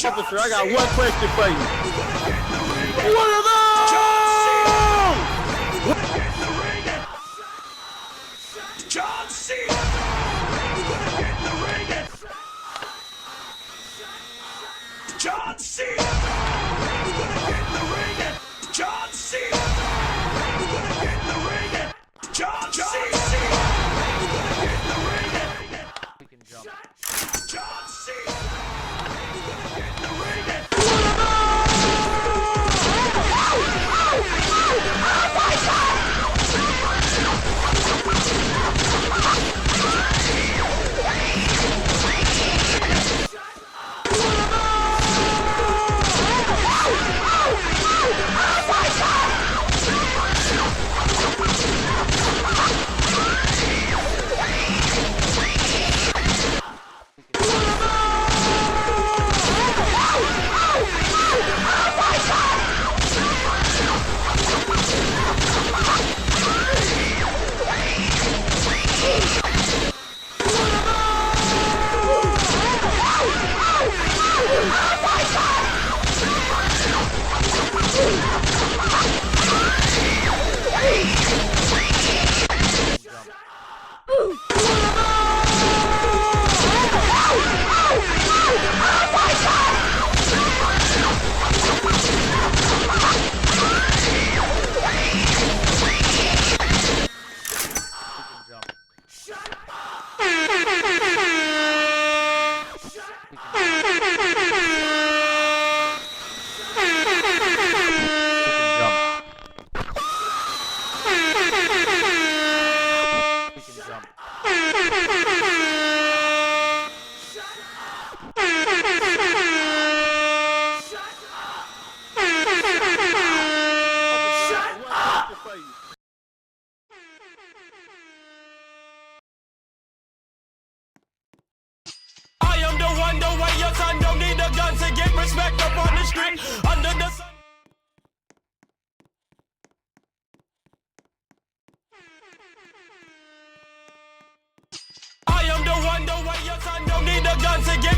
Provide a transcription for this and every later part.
Officer, I got one question for you. What are those? John C. John C. John C. John C. We can jump. John C. I am the one, the way your son don't need a gun to get.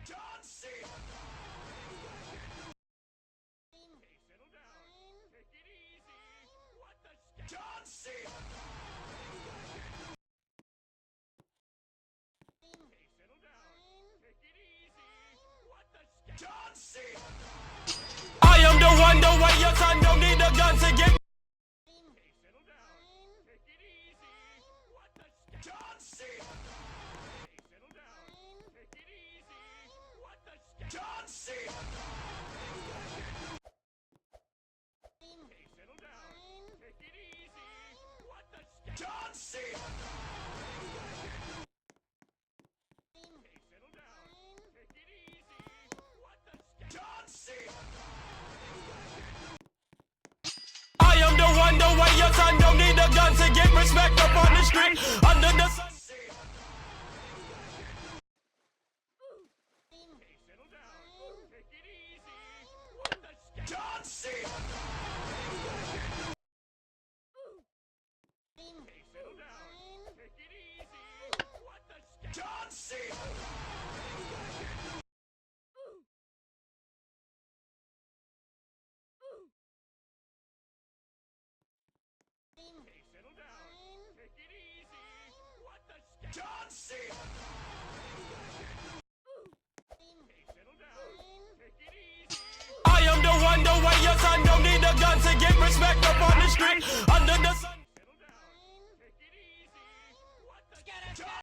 John C. John C. John C. John C. I am the one, the way your son don't need a gun to get respect up on the street. Under the sun. John C. John C. Boom.